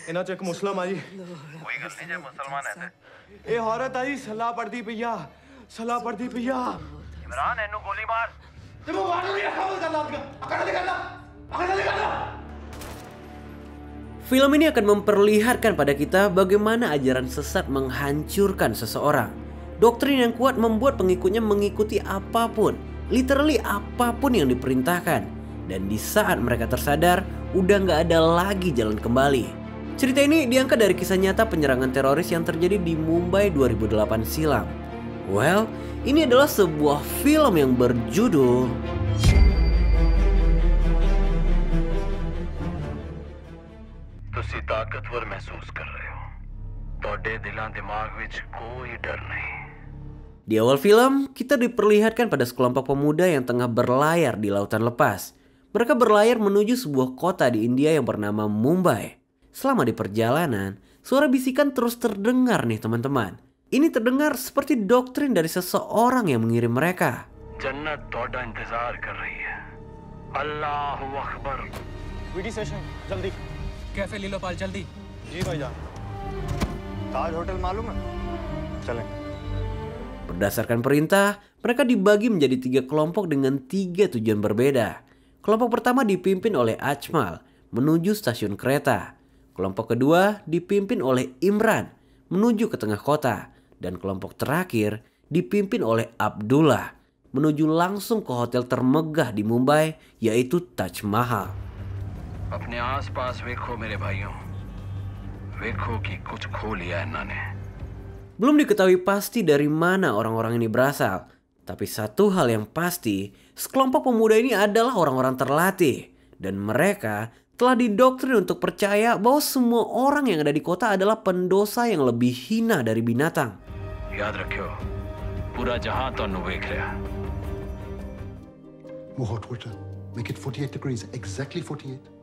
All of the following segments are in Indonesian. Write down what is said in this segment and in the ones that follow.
इन्हां च एक मुस्लिम आई कोई गल नहीं जे मुसलमान है ते ए औरत आई सलाह पढ़दी पईया सलाह पढ़दी पईया इमरान एनु गोली मार ते मैं मारू नहीं खबर करना अकड़ दे करना Film ini akan memperlihatkan pada kita bagaimana ajaran sesat menghancurkan seseorang. Doktrin yang kuat membuat pengikutnya mengikuti apapun, literally apapun yang diperintahkan. Dan di saat mereka tersadar, udah nggak ada lagi jalan kembali. Cerita ini diangkat dari kisah nyata penyerangan teroris yang terjadi di Mumbai 2008 silam. Well, ini adalah sebuah film yang berjudul तुसी ताकतवर महसूस कर रहे हो तोड़े दिलां दिमाग विच कोई डर नहीं Di awal film, kita diperlihatkan pada sekelompok pemuda yang tengah berlayar di lautan lepas. Mereka berlayar menuju sebuah kota di India yang bernama Mumbai. Selama di perjalanan, suara bisikan terus terdengar nih teman-teman. Ini terdengar seperti doktrin dari seseorang yang mengirim mereka. जन्नत तोड़ा इंतजार कर रही है अल्लाहु Akbar VD session जल्दी कैफे लीलोपाल जल्दी जी भाईजान ताज होटल मालूम है चलें Berdasarkan perintah, mereka dibagi menjadi 3 kelompok dengan 3 tujuan berbeda. Kelompok pertama dipimpin oleh Ajmal menuju stasiun kereta. Kelompok kedua dipimpin oleh Imran menuju ke tengah kota. Dan kelompok terakhir dipimpin oleh Abdullah menuju langsung ke hotel termegah di Mumbai, yaitu Taj Mahal. अपने आस-पास देखो मेरे भाइयों देखो कि कुछ खो लिया इन्होंने Belum diketahui pasti dari mana orang-orang ini berasal. Tapi satu hal yang pasti, sekelompok pemuda ini adalah orang-orang terlatih. Dan mereka telah didoktrin untuk percaya bahwa semua orang yang ada di kota adalah pendosa yang lebih hina dari binatang. याद रखियो पूरा जहां तन्नू देख रहा More hot water. Make it 48 degrees. Exactly 48.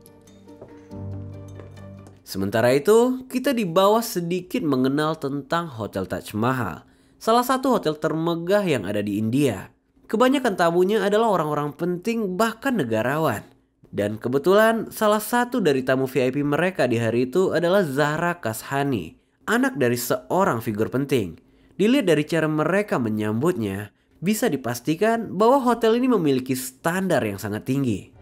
Sementara itu, kita dibawa sedikit mengenal tentang Hotel Taj Mahal, salah satu hotel termegah yang ada di India. Kebanyakan tamunya adalah orang-orang penting bahkan negarawan. Dan kebetulan salah satu dari tamu VIP mereka di hari itu adalah Zahra Kashani, anak dari seorang figur penting. Dilihat dari cara mereka menyambutnya, bisa dipastikan bahwa hotel ini memiliki standar yang sangat tinggi.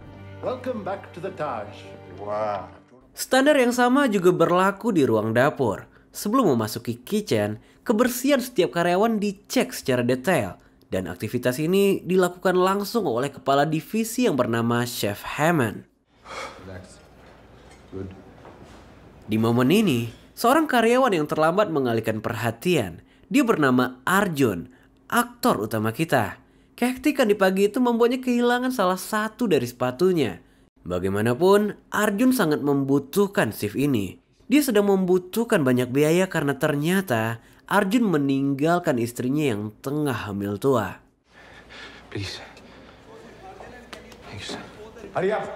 Welcome back to the Taj. Wow. Standar yang sama juga berlaku di ruang dapur. Sebelum memasuki kitchen, kebersihan setiap karyawan dicek secara detail. Dan aktivitas ini dilakukan langsung oleh kepala divisi yang bernama Chef Hammond. Relax. Good. Di momen ini, seorang karyawan yang terlambat mengalihkan perhatian. Dia bernama Arjun, aktor utama kita. Kehektikan di pagi itu membuatnya kehilangan salah satu dari sepatunya. Bagaimanapun, Arjun sangat membutuhkan shift ini. Dia sedang membutuhkan banyak biaya karena ternyata Arjun meninggalkan istrinya yang tengah hamil tua. Please. Thanks. हरी आप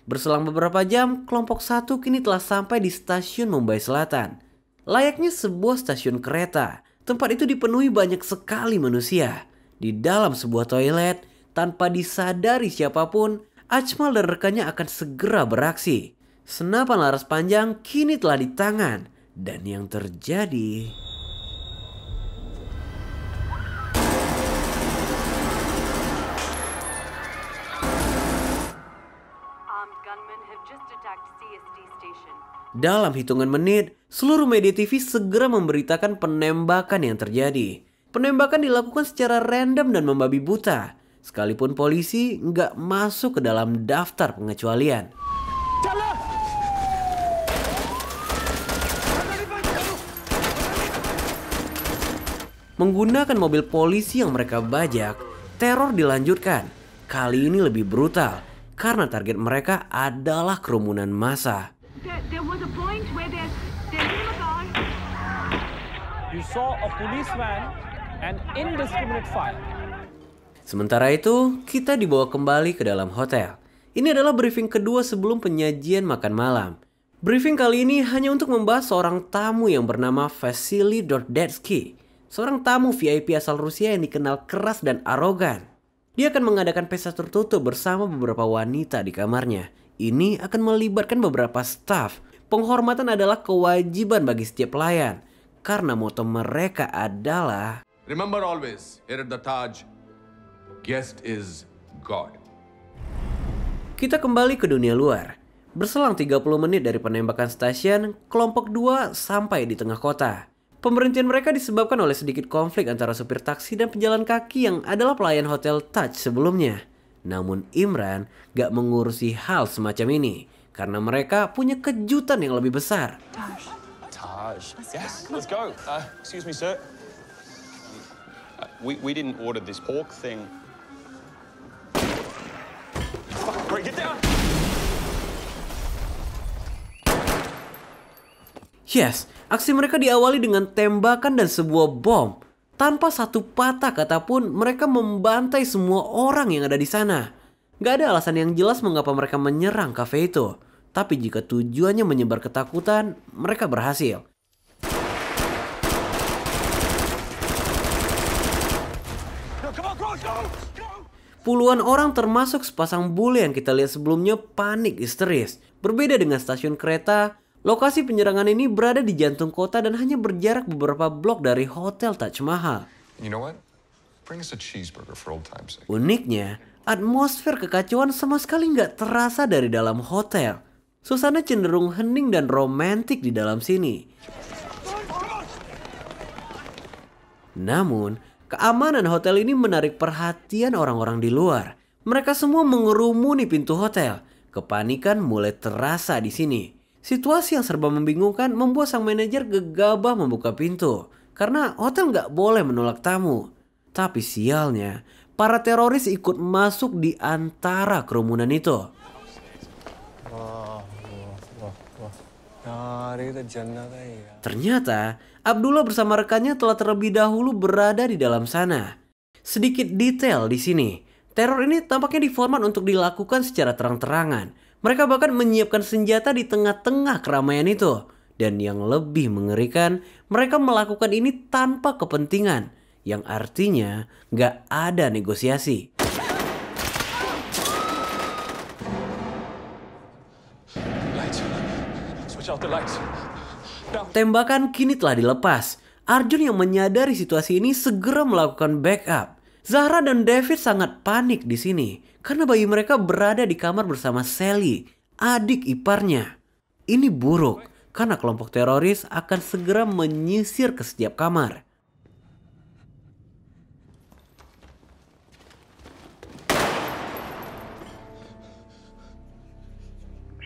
Berselang beberapa jam, kelompok 1 kini telah sampai di stasiun Mumbai Selatan. Layaknya sebuah stasiun kereta, tempat itu dipenuhi banyak sekali manusia. Di dalam sebuah toilet, tanpa disadari siapapun, Ajmal dan rekannya akan segera beraksi. Senapan laras panjang kini telah di tangan. Dan yang terjadi... Dalam hitungan menit, seluruh media TV segera memberitakan penembakan yang terjadi. Penembakan dilakukan secara random dan membabi buta. Sekalipun polisi nggak masuk ke dalam daftar pengecualian. Menggunakan mobil polisi yang mereka bajak, teror dilanjutkan. Kali ini lebih brutal karena target mereka adalah kerumunan massa. There was a point where they're in the car. You saw a policeman and indiscriminate fire. Sementara itu, kita dibawa kembali ke dalam hotel. Ini adalah briefing kedua sebelum penyajian makan malam. Briefing kali ini hanya untuk membahas seorang tamu yang bernama Vasily Dordetsky. Seorang tamu VIP asal Rusia yang dikenal keras dan arogan. Dia akan mengadakan pesta tertutup bersama beberapa wanita di kamarnya. Ini akan melibatkan beberapa staf. Penghormatan adalah kewajiban bagi setiap pelayan. Karena moto mereka adalah, Remember always, here at the Taj, guest is God. kita kembali ke dunia luar. Berselang 30 menit dari penembakan stasiun, kelompok 2 sampai di tengah kota. Pemberhentian mereka disebabkan oleh sedikit konflik antara supir taksi dan pejalan kaki yang adalah pelayan hotel Taj sebelumnya. Namun Imran gak mengurusi hal semacam ini karena mereka punya kejutan yang lebih besar. Taj. Yes, let's go. Excuse me, sir. We didn't order this pork thing. Fuck, Brett, get down! Yes, aksi mereka diawali dengan tembakan dan sebuah bom. Tanpa satu patah kata pun, mereka membantai semua orang yang ada di sana. Gak ada alasan yang jelas mengapa mereka menyerang kafe itu. Tapi jika tujuannya menyebar ketakutan, mereka berhasil. Puluhan orang termasuk sepasang bule yang kita lihat sebelumnya panik histeris. Berbeda dengan stasiun kereta, lokasi penyerangan ini berada di jantung kota dan hanya berjarak beberapa blok dari Hotel Taj Mahal. You know what? Bring us a cheeseburger for old time's sake. Uniknya, atmosfer kekacauan sama sekali nggak terasa dari dalam hotel. Suasana cenderung hening dan romantis di dalam sini. Namun, keamanan hotel ini menarik perhatian orang-orang di luar. Mereka semua mengerumuni pintu hotel. Kepanikan mulai terasa di sini. Situasi yang serba membingungkan membuat sang manajer gegabah membuka pintu. Karena hotel nggak boleh menolak tamu. Tapi sialnya, para teroris ikut masuk di antara kerumunan itu. Ternyata, Abdullah bersama rekannya telah terlebih dahulu berada di dalam sana. Sedikit detail di sini. Teror ini tampaknya diformat untuk dilakukan secara terang-terangan. Mereka bahkan menyiapkan senjata di tengah-tengah keramaian itu. Dan yang lebih mengerikan, mereka melakukan ini tanpa kepentingan. Yang artinya gak ada negosiasi. Tembakan kini telah dilepas. Arjun yang menyadari situasi ini segera melakukan backup. Zahra dan David sangat panik di sini karena bayi mereka berada di kamar bersama Sally, adik iparnya. Ini buruk karena kelompok teroris akan segera menyisir ke setiap kamar.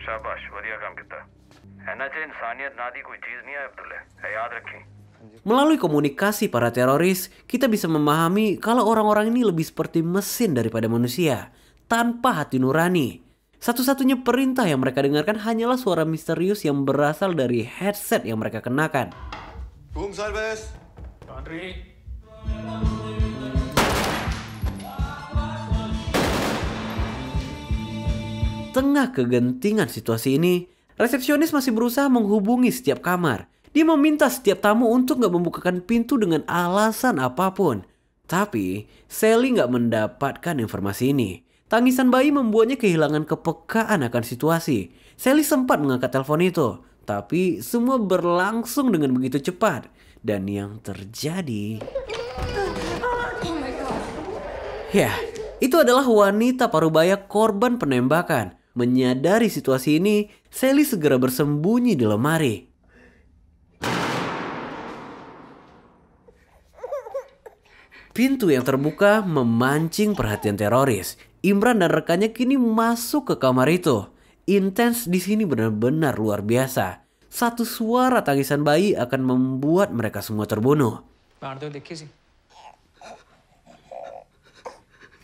शाबाश बढ़िया काम किया है ना। इंसानियत नादी कोई चीज नहीं है अब्दुल्ला है, याद रखें। Melalui komunikasi para teroris, kita bisa memahami kalau orang-orang ini lebih seperti mesin daripada manusia, tanpa hati nurani. Satu-satunya perintah yang mereka dengarkan hanyalah suara misterius yang berasal dari headset yang mereka kenakan. Room service. Tengah kegentingan situasi ini, resepsionis masih berusaha menghubungi setiap kamar. Dia meminta setiap tamu untuk gak membukakan pintu dengan alasan apapun. Tapi, Sally gak mendapatkan informasi ini. Tangisan bayi membuatnya kehilangan kepekaan akan situasi. Sally sempat mengangkat telepon itu. Tapi, semua berlangsung dengan begitu cepat. Dan yang terjadi... Ya, itu adalah wanita parubaya korban penembakan. Menyadari situasi ini, Sally segera bersembunyi di lemari. Pintu yang terbuka memancing perhatian teroris. Imran dan rekannya kini masuk ke kamar itu. Intens di sini benar-benar luar biasa. Satu suara tangisan bayi akan membuat mereka semua terbunuh.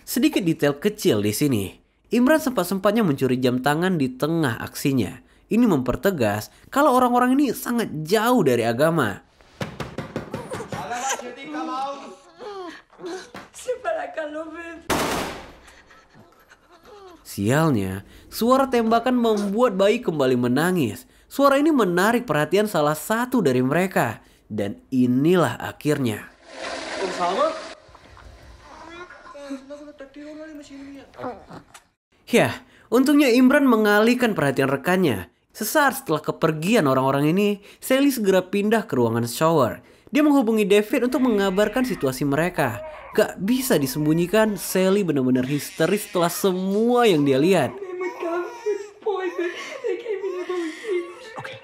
Sedikit detail kecil di sini. Imran sempat-sempatnya mencuri jam tangan di tengah aksinya. Ini mempertegas kalau orang-orang ini sangat jauh dari agama. Sialnya, suara tembakan membuat bayi kembali menangis. Suara ini menarik perhatian salah satu dari mereka. Dan inilah akhirnya. Ya, untungnya Imran mengalihkan perhatian rekannya. Sesaat setelah kepergian orang-orang ini, Sally segera pindah ke ruangan shower. Dia menghubungi David untuk mengabarkan situasi mereka. Gak bisa disembunyikan, Sally benar-benar histeris setelah semua yang dia lihat. Okay.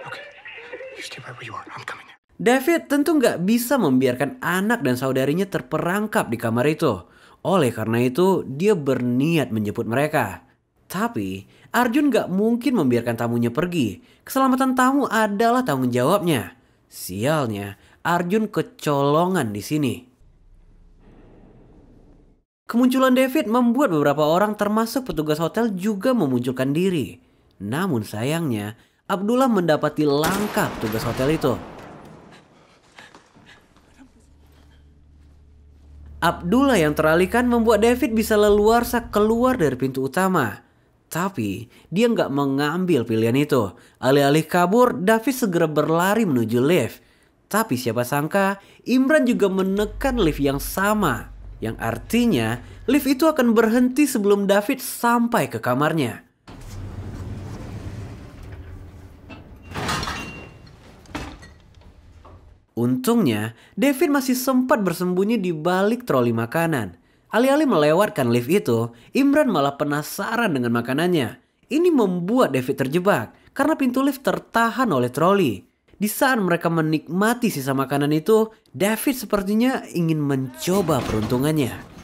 You stay right where you are. I'm coming. David tentu gak bisa membiarkan anak dan saudarinya terperangkap di kamar itu. Oleh karena itu, dia berniat menjemput mereka. Tapi, Arjun gak mungkin membiarkan tamunya pergi. Keselamatan tamu adalah tanggung jawabnya. Sialnya, Arjun kecolongan di sini. Kemunculan David membuat beberapa orang termasuk petugas hotel juga memunculkan diri. Namun sayangnya, Abdullah mendapati langkah petugas hotel itu. Abdullah yang teralihkan membuat David bisa leluasa keluar dari pintu utama. Tapi dia nggak mengambil pilihan itu. Alih-alih kabur, David segera berlari menuju lift. Tapi siapa sangka Imran juga menekan lift yang sama. Yang artinya lift itu akan berhenti sebelum David sampai ke kamarnya. Untungnya, David masih sempat bersembunyi di balik troli makanan. Alih-alih melewatkan lift itu, Imran malah penasaran dengan makanannya. Ini membuat David terjebak karena pintu lift tertahan oleh troli. Di saat mereka menikmati sisa makanan itu, David sepertinya ingin mencoba peruntungannya.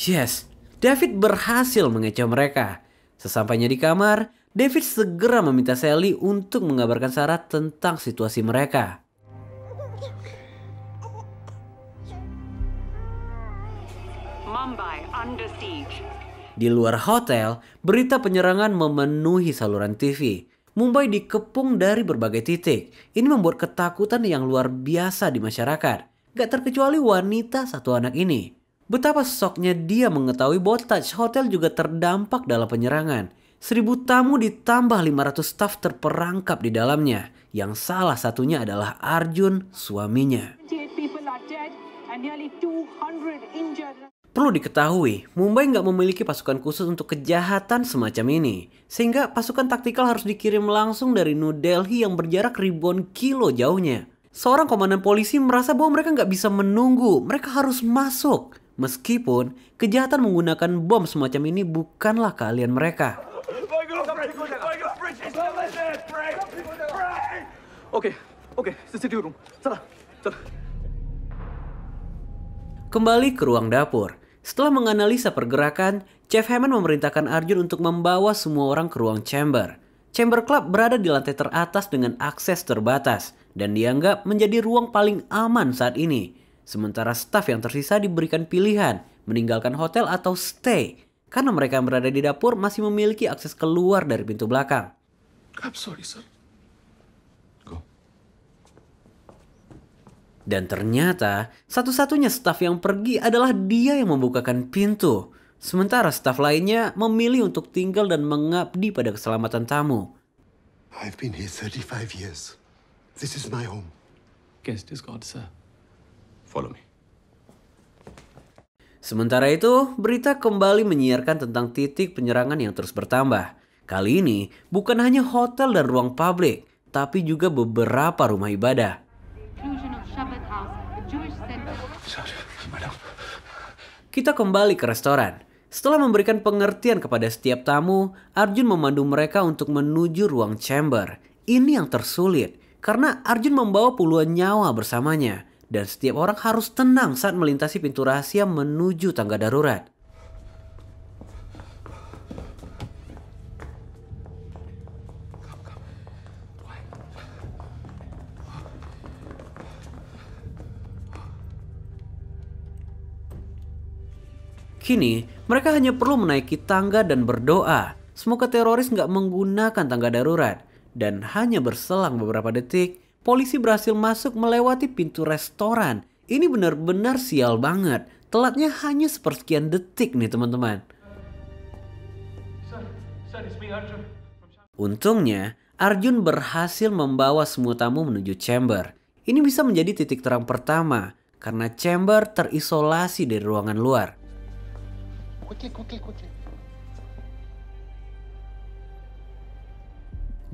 Yes, David berhasil mengecoh mereka. Sesampainya di kamar, David segera meminta Sally untuk mengabarkan Sarah tentang situasi mereka. Mumbai under siege. Di luar hotel, berita penyerangan memenuhi saluran TV. Mumbai dikepung dari berbagai titik. Ini membuat ketakutan yang luar biasa di masyarakat. Gak terkecuali wanita satu anak ini. Betapa shocknya dia mengetahui bahwa Taj Hotel juga terdampak dalam penyerangan. 1.000 tamu ditambah 500 staf terperangkap di dalamnya. Yang salah satunya adalah Arjun, suaminya. Perlu diketahui, Mumbai nggak memiliki pasukan khusus untuk kejahatan semacam ini. Sehingga pasukan taktikal harus dikirim langsung dari New Delhi yang berjarak ribuan kilo jauhnya. Seorang komandan polisi merasa bahwa mereka nggak bisa menunggu, mereka harus masuk. Meskipun kejahatan menggunakan bom semacam ini bukanlah keahlian mereka. Okay, CCTV room. Chala. Kembali ke ruang dapur. Setelah menganalisa pergerakan, Chef Hammond memerintahkan Arjun untuk membawa semua orang ke ruang chamber. Chamber Club berada di lantai teratas dengan akses terbatas dan dianggap menjadi ruang paling aman saat ini. Sementara staf yang tersisa diberikan pilihan meninggalkan hotel atau stay karena mereka yang berada di dapur masih memiliki akses keluar dari pintu belakang. I'm sorry, sir. Go. Dan ternyata satu-satunya staf yang pergi adalah dia yang membukakan pintu. Sementara staf lainnya memilih untuk tinggal dan mengabdi pada keselamatan tamu. I've been here 35 years. This is my home. Guest is God, sir. Follow me. Sementara itu, berita kembali menyiarkan tentang titik penyerangan yang terus bertambah. Kali ini, bukan hanya hotel dan ruang publik, tapi juga beberapa rumah ibadah. Kita kembali ke restoran. Setelah memberikan pengertian kepada setiap tamu, Arjun memandu mereka untuk menuju ruang chamber. Ini yang tersulit, karena Arjun membawa puluhan nyawa bersamanya. Dan setiap orang harus tenang saat melintasi pintu rahasia menuju tangga darurat. Kini, mereka hanya perlu menaiki tangga dan berdoa. Semoga teroris nggak menggunakan tangga darurat. Dan hanya berselang beberapa detik, polisi berhasil masuk melewati pintu restoran. Ini benar-benar sial banget. Telatnya hanya sepersekian detik nih teman-teman. Untungnya, Arjun berhasil membawa semua tamu menuju chamber. Ini bisa menjadi titik terang pertama karena chamber terisolasi dari ruangan luar.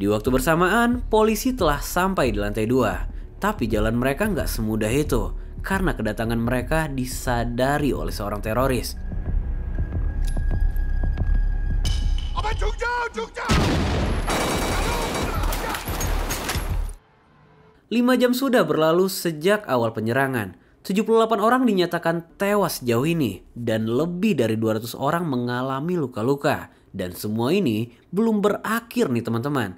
Di waktu bersamaan, polisi telah sampai di lantai 2. Tapi jalan mereka nggak semudah itu karena kedatangan mereka disadari oleh seorang teroris. 5 jam sudah berlalu sejak awal penyerangan. 78 orang dinyatakan tewas sejauh ini dan lebih dari 200 orang mengalami luka-luka. Dan semua ini belum berakhir nih teman-teman.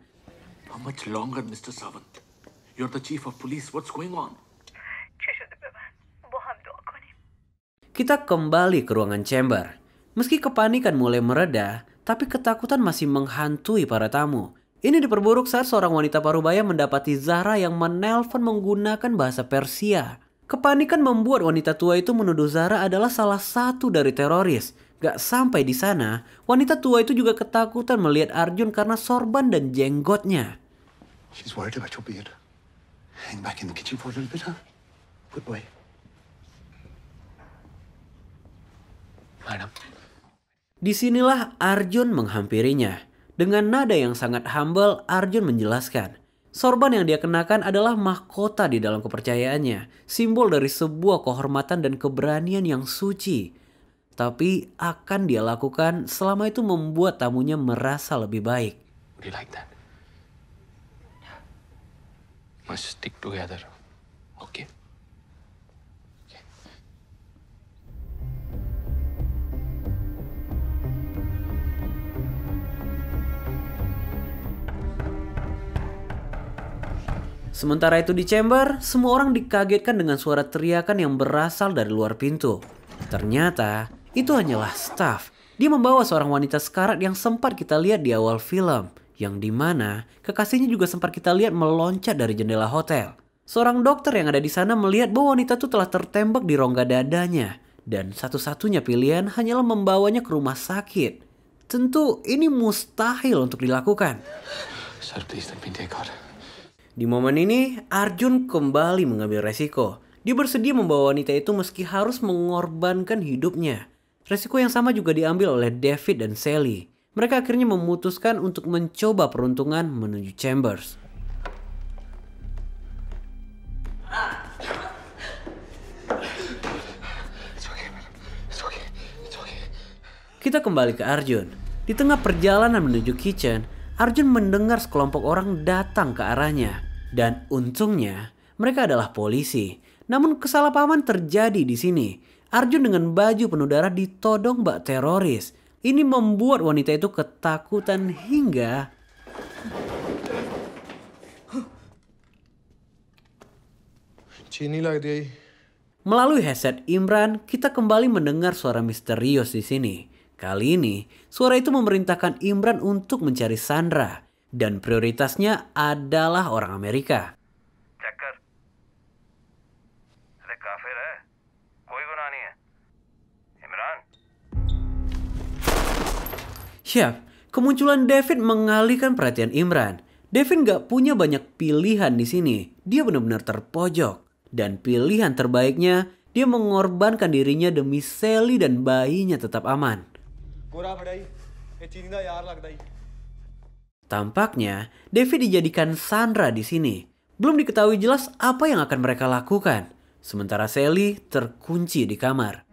How much longer, Mr. Sawant? You're the chief of police. What's going on? Kita kembali ke ruangan chamber. Meski kepanikan mulai mereda, tapi ketakutan masih menghantui para tamu. Ini diperburuk saat seorang wanita parubaya mendapati Zahra yang menelpon menggunakan bahasa Persia. Kepanikan membuat wanita tua itu menuduh Zahra adalah salah satu dari teroris. Gak sampai di sana, wanita tua itu juga ketakutan melihat Arjun karena sorban dan jenggotnya. She's worried about your beard. Hang back in the kitchen for a little bit, huh? Good boy. Madam. Disinilah Arjun menghampirinya. Dengan nada yang sangat humble, Arjun menjelaskan. Sorban yang dia kenakan adalah mahkota di dalam kepercayaannya. Simbol dari sebuah kehormatan dan keberanian yang suci. Tapi akan dia lakukan selama itu membuat tamunya merasa lebih baik. Would you like that? Must stick together. Okay? Sementara itu di chamber, semua orang dikagetkan dengan suara teriakan yang berasal dari luar pintu. Ternyata, itu hanyalah staff. Dia membawa seorang wanita sekarat yang sempat kita lihat di awal film. Yang dimana, kekasihnya juga sempat kita lihat meloncat dari jendela hotel. Seorang dokter yang ada di sana melihat bahwa wanita itu telah tertembak di rongga dadanya. Dan satu-satunya pilihan hanyalah membawanya ke rumah sakit. Tentu ini mustahil untuk dilakukan. Sir, please let me take her. Di momen ini, Arjun kembali mengambil resiko. Dia bersedia membawa wanita itu meski harus mengorbankan hidupnya. Resiko yang sama juga diambil oleh David dan Sally. Mereka akhirnya memutuskan untuk mencoba peruntungan menuju Chambers. Kita kembali ke Arjun. Di tengah perjalanan menuju kitchen, Arjun mendengar sekelompok orang datang ke arahnya. Dan untungnya, mereka adalah polisi. Namun kesalahpahaman terjadi di sini. Arjun dengan baju penuh darah ditodong bak teroris. Ini membuat wanita itu ketakutan hingga... Melalui headset Imran, kita kembali mendengar suara misterius di sini. Kali ini, suara itu memerintahkan Imran untuk mencari Sandra. Dan prioritasnya adalah orang Amerika. Checker. Ada kafir hai. Koi gunah nahi hai. Imran. Siap, kemunculan David mengalihkan perhatian Imran. David gak punya banyak pilihan di sini. Dia benar-benar terpojok. Dan pilihan terbaiknya, dia mengorbankan dirinya demi Sally dan bayinya tetap aman. Tampaknya, David dijadikan Sandra di sini. Belum diketahui jelas apa yang akan mereka lakukan. Sementara Sally terkunci di kamar.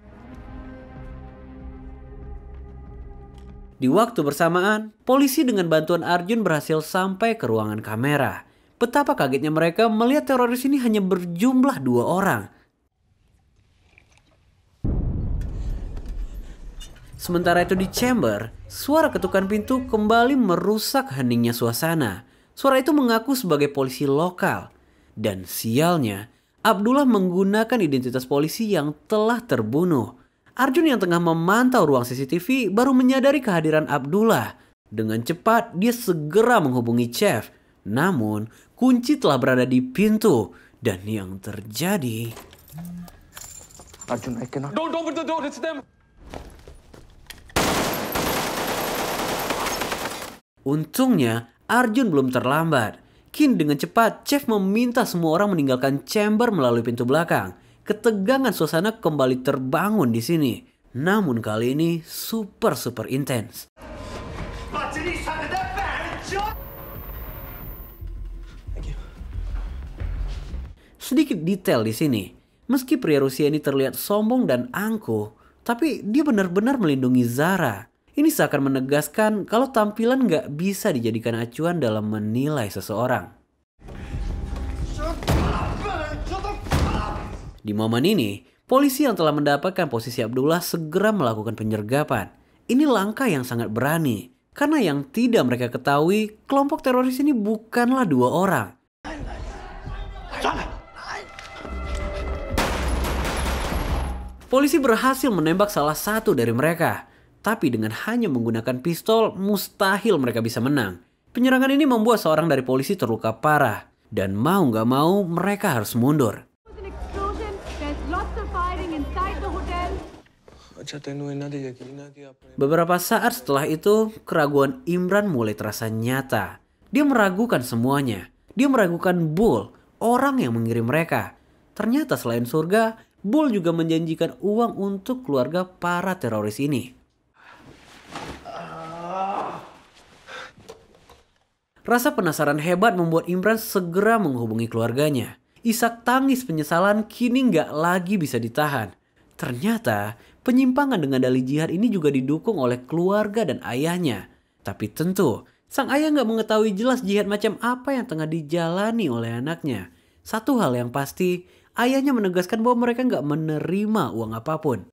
Di waktu bersamaan, polisi dengan bantuan Arjun berhasil sampai ke ruangan kamera. Betapa kagetnya mereka melihat teroris ini hanya berjumlah 2 orang. Sementara itu di chamber, suara ketukan pintu kembali merusak heningnya suasana. Suara itu mengaku sebagai polisi lokal. Dan sialnya, Abdullah menggunakan identitas polisi yang telah terbunuh. Arjun yang tengah memantau ruang CCTV baru menyadari kehadiran Abdullah. Dengan cepat, dia segera menghubungi Chef. Namun, kunci telah berada di pintu. Dan yang terjadi... Arjun, I cannot... Don't open the door, it's them! Untungnya Arjun belum terlambat. Kini dengan cepat Chef meminta semua orang meninggalkan chamber melalui pintu belakang. Ketegangan suasana kembali terbangun di sini. Namun kali ini super intens. Sedikit detail di sini. Meski pria Rusia ini terlihat sombong dan angkuh, tapi dia benar-benar melindungi Zara. Ini seakan menegaskan kalau tampilan nggak bisa dijadikan acuan dalam menilai seseorang. Di momen ini, polisi yang telah mendapatkan posisi Abdullah segera melakukan penyergapan. Ini langkah yang sangat berani, karena yang tidak mereka ketahui, kelompok teroris ini bukanlah 2 orang. Polisi berhasil menembak salah satu dari mereka. Tapi dengan hanya menggunakan pistol, mustahil mereka bisa menang. Penyerangan ini membuat seorang dari polisi terluka parah. Dan mau nggak mau, mereka harus mundur. Beberapa saat setelah itu, keraguan Imran mulai terasa nyata. Dia meragukan semuanya. Dia meragukan Bull, orang yang mengirim mereka. Ternyata selain surga, Bull juga menjanjikan uang untuk keluarga para teroris ini. Rasa penasaran hebat membuat Imran segera menghubungi keluarganya. Isak tangis penyesalan kini nggak lagi bisa ditahan. Ternyata penyimpangan dengan dalih jihad ini juga didukung oleh keluarga dan ayahnya. Tapi tentu sang ayah nggak mengetahui jelas jihad macam apa yang tengah dijalani oleh anaknya. Satu hal yang pasti, ayahnya menegaskan bahwa mereka nggak menerima uang apapun.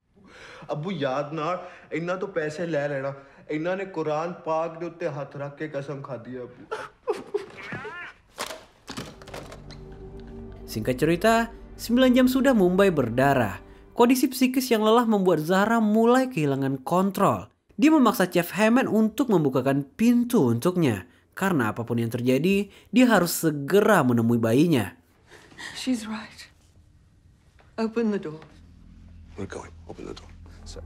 Abu याद ना इन्ना तो पैसे ले लेना इन्ना ने कुरान पाक दे उत्ते हाथ रख के कसम खादी Abu. Singkat cerita, 9 jam sudah Mumbai berdarah. Kondisi psikis yang lelah membuat Zara mulai kehilangan kontrol. Dia memaksa Chef Hammond untuk membukakan pintu untuknya. Karena apapun yang terjadi, dia harus segera menemui bayinya. She's right. Open the door. We're going. Open the door. Sir,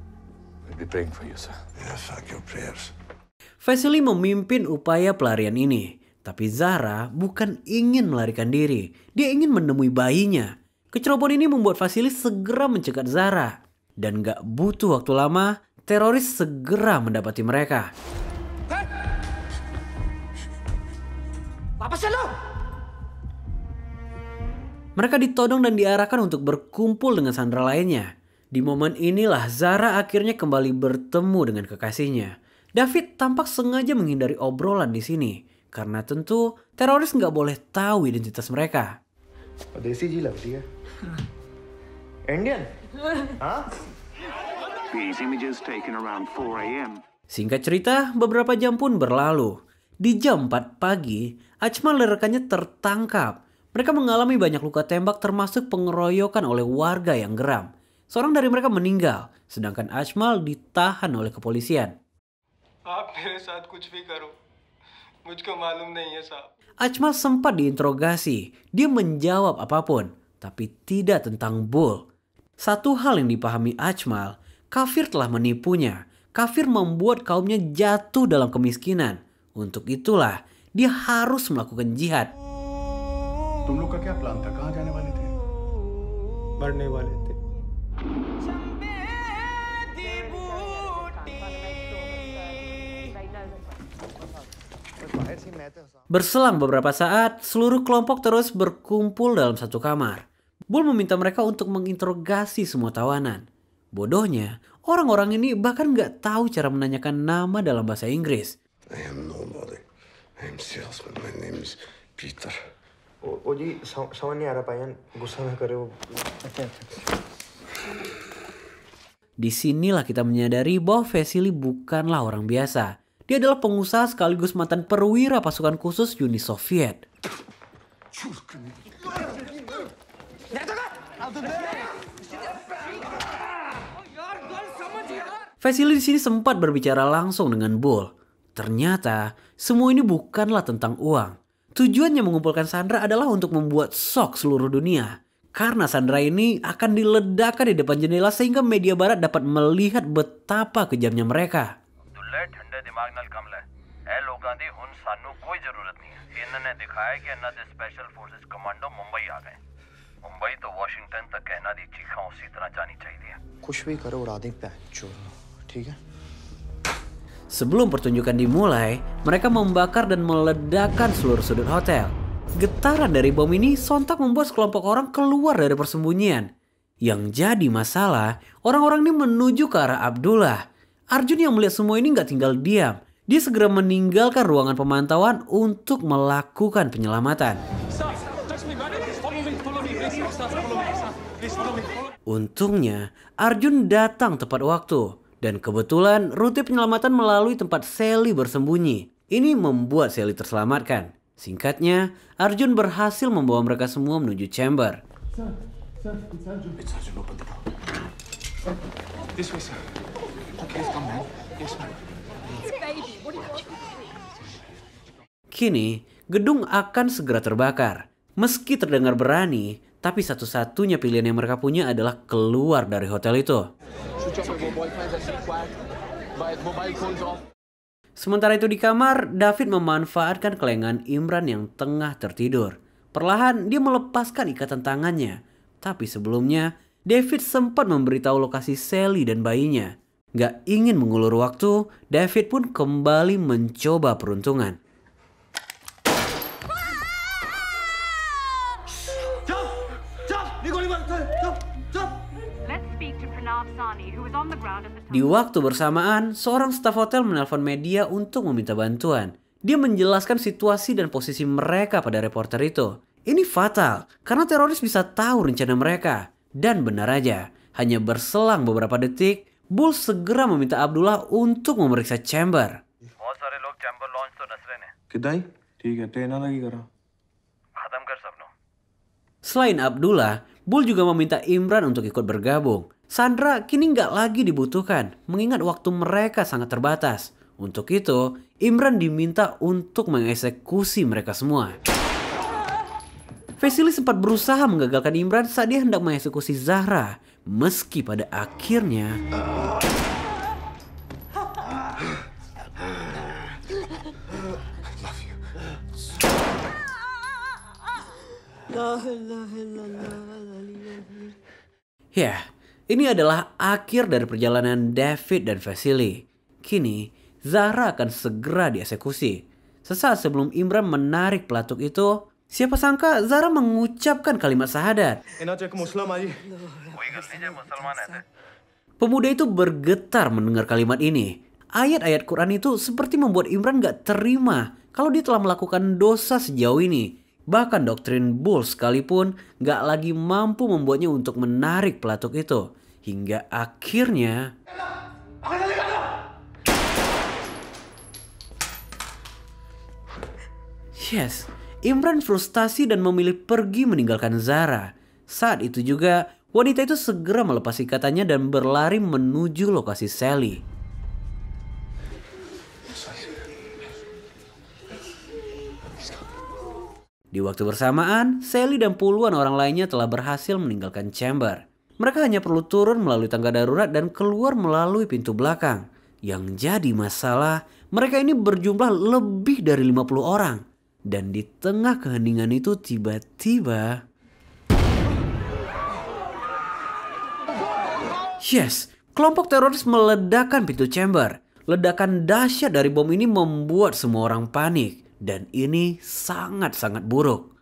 we'll be praying for you, sir. Yes, fuck your prayers. Vasily memimpin upaya pelarian ini. Tapi Zara bukan ingin melarikan diri. Dia ingin menemui bayinya. Kecerobohan ini membuat Vasily segera mencegat Zara. Dan gak butuh waktu lama, teroris segera mendapati mereka. Mereka ditodong dan diarahkan untuk berkumpul dengan sandera lainnya. Di momen inilah Zara akhirnya kembali bertemu dengan kekasihnya. David tampak sengaja menghindari obrolan di sini. Karena tentu teroris nggak boleh tahu identitas mereka. देसी जी लगती है इंडियन हाँ These images taken around 4 a.m. Singkat cerita, beberapa jam pun berlalu. Di jam 4 pagi, Ajmal dan rekannya tertangkap. Mereka mengalami banyak luka tembak termasuk pengeroyokan oleh warga yang geram. Seorang dari mereka meninggal, sedangkan Ajmal ditahan oleh kepolisian. आप मेरे साथ कुछ भी करो मुझको मालूम नहीं है साहब. Ajmal sempat diinterogasi. Dia menjawab apapun, tapi tidak tentang Bull. Satu hal yang dipahami Ajmal, kafir telah menipunya. Kafir membuat kaumnya jatuh dalam kemiskinan. Untuk itulah, dia harus melakukan jihad. तुम लोग का क्या प्लान था? कहाँ जाने वाले थे? मरने वाले थे. Berselang beberapa saat, seluruh kelompok terus berkumpul dalam satu kamar. Bull meminta mereka untuk menginterogasi semua tawanan. Bodohnya, orang-orang ini bahkan nggak tahu cara menanyakan nama dalam bahasa Inggris. I am nobody. I am salesman. My name is Peter. ओ जी समझ नहीं आ रहा पायन गुस्सा ना करे वो. Disinilah kita menyadari bahwa Vasily bukanlah orang biasa. Dia adalah pengusaha sekaligus mantan perwira pasukan khusus Uni Soviet. Vasily di sini sempat berbicara langsung dengan Bull. Ternyata semua ini bukanlah tentang uang. Tujuannya mengumpulkan sandera adalah untuk membuat shock seluruh dunia. Karena sandera ini akan diledakkan di depan jendela sehingga media barat dapat melihat betapa kejamnya mereka. ठंडे दिमाग नाल कम ले ए लोगा लोगों दी हुन सानू कोई जरूरत नहीं है। इन्होंने दिखाया कि इन्हों दे स्पेशल फोर्सेस कमांडो मुंबई आ गए। मुंबई तो वॉशिंगटन तक इन्हों दी चीखां उसी तरह जानी चाहिए। कुछ भी करो उड़ा दे पैंचो, ठीक है? Sebelum pertunjukan dimulai, mereka membakar dan meledakkan seluruh sudut hotel. Getaran dari bom ini sontak membuat sekelompok orang keluar dari persembunyian. Yang jadi masalah, orang-orang ini menuju ke arah Abdullah. Arjun yang melihat semua ini nggak tinggal diam. Dia segera meninggalkan ruangan pemantauan untuk melakukan penyelamatan. Untungnya, Arjun datang tepat waktu. Dan kebetulan rute penyelamatan melalui tempat Sally bersembunyi. Ini membuat Sally terselamatkan. Singkatnya, Arjun berhasil membawa mereka semua menuju chamber. Kini, gedung akan segera terbakar. Meski terdengar berani, tapi satu-satunya pilihan yang mereka punya adalah keluar dari hotel itu. Sementara itu di kamar, David memanfaatkan kelengan Imran yang tengah tertidur. Perlahan dia melepaskan ikatan tangannya. Tapi sebelumnya, David sempat memberitahu lokasi Sally dan bayinya. Gak ingin mengulur waktu, David pun kembali mencoba peruntungan. Di waktu bersamaan, seorang staf hotel menelpon media untuk meminta bantuan. Dia menjelaskan situasi dan posisi mereka pada reporter itu. Ini fatal, karena teroris bisa tahu rencana mereka. Dan benar aja, hanya berselang beberapa detik, Bull segera meminta Abdullah untuk memeriksa chamber. Selain Abdullah, Bull juga meminta Imran untuk ikut bergabung. Sandra kini nggak lagi dibutuhkan, mengingat waktu mereka sangat terbatas. Untuk itu, Imran diminta untuk mengeksekusi mereka semua. Vasily sempat berusaha menggagalkan Imran saat dia hendak mengeksekusi Zahra. Meski pada akhirnya... Ya, ini adalah akhir dari perjalanan David dan Vasily. Kini, Zahra akan segera dieksekusi. Sesaat sebelum Imran menarik pelatuk itu, siapa sangka Zahra mengucapkan kalimat syahadat. Pemuda itu bergetar mendengar kalimat ini. Ayat-ayat Quran itu seperti membuat Imran gak terima kalau dia telah melakukan dosa sejauh ini. Bahkan doktrin Bull sekalipun gak lagi mampu membuatnya untuk menarik pelatuk itu. Hingga akhirnya... Yes, Imran frustasi dan memilih pergi meninggalkan Zahra. Saat itu juga, wanita itu segera melepas ikatannya dan berlari menuju lokasi Sally. Di waktu bersamaan, Sally dan puluhan orang lainnya telah berhasil meninggalkan chamber. Mereka hanya perlu turun melalui tangga darurat dan keluar melalui pintu belakang. Yang jadi masalah, mereka ini berjumlah lebih dari 50 orang. Dan di tengah keheningan itu tiba-tiba... Yes, kelompok teroris meledakkan pintu chamber. Ledakan dahsyat dari bom ini membuat semua orang panik. Dan ini sangat-sangat buruk.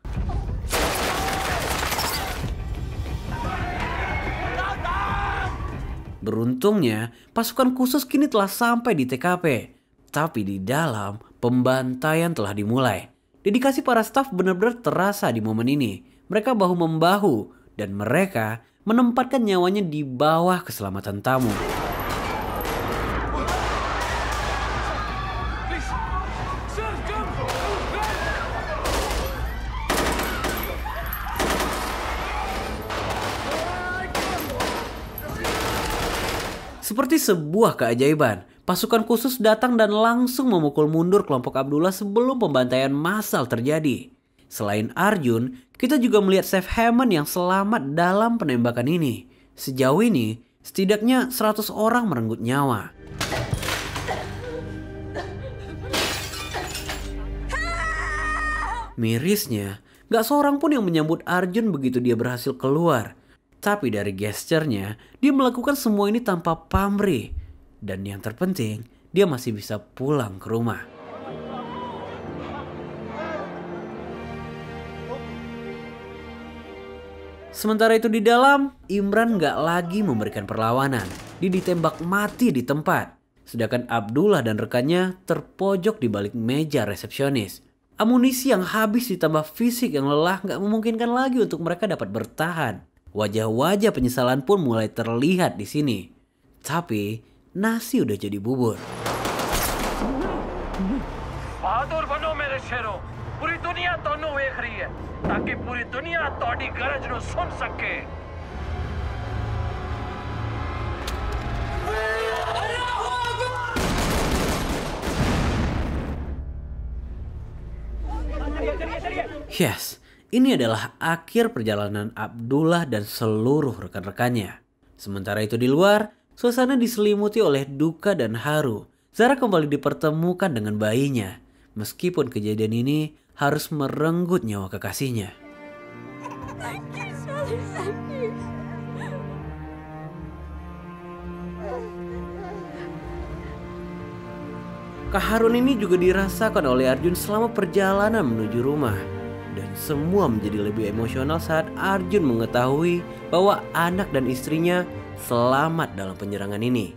Beruntungnya, pasukan khusus kini telah sampai di TKP. Tapi di dalam, pembantaian telah dimulai. Dedikasi para staf benar-benar terasa di momen ini. Mereka bahu-membahu dan mereka menempatkan nyawanya di bawah keselamatan tamu. Seperti sebuah keajaiban, pasukan khusus datang dan langsung memukul mundur kelompok Abdullah sebelum pembantaian massal terjadi. Selain Arjun, kita juga melihat Chef Hammond yang selamat dalam penembakan ini. Sejauh ini, setidaknya 100 orang merenggut nyawa. Mirisnya, gak seorang pun yang menyambut Arjun begitu dia berhasil keluar. Tapi dari gesturnya, dia melakukan semua ini tanpa pamrih. Dan yang terpenting, dia masih bisa pulang ke rumah. Sementara itu di dalam, Imran gak lagi memberikan perlawanan. Dia ditembak mati di tempat. Sedangkan Abdullah dan rekannya terpojok di balik meja resepsionis. Amunisi yang habis ditambah fisik yang lelah gak memungkinkan lagi untuk mereka dapat bertahan. Wajah-wajah penyesalan pun mulai terlihat di sini. Tapi nasi udah jadi bubur. बहादुर बनो मेरे शेरों, पूरी दुनिया तोनू देख रही है ताकि पूरी दुनिया तोड़ी गरज नु सुन सके। Yes, ini adalah akhir perjalanan Abdullah dan seluruh rekan-rekannya. Sementara itu di luar, suasana diselimuti oleh duka dan haru. Zara kembali dipertemukan dengan bayinya. Meskipun kejadian ini harus merenggut nyawa kekasihnya. Keharuan ini juga dirasakan oleh Arjun selama perjalanan menuju rumah. Dan semua menjadi lebih emosional saat Arjun mengetahui bahwa anak dan istrinya selamat dalam penyerangan ini.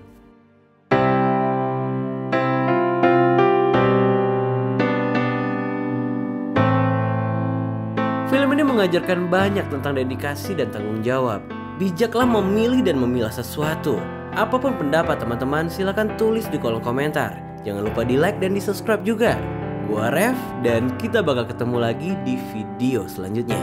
Film ini mengajarkan banyak tentang dedikasi dan tanggung jawab. Bijaklah memilih dan memilah sesuatu. Apapun pendapat teman-teman, silakan tulis di kolom komentar. Jangan lupa di like dan di subscribe juga. Gua Rev dan kita bakal ketemu lagi di video selanjutnya.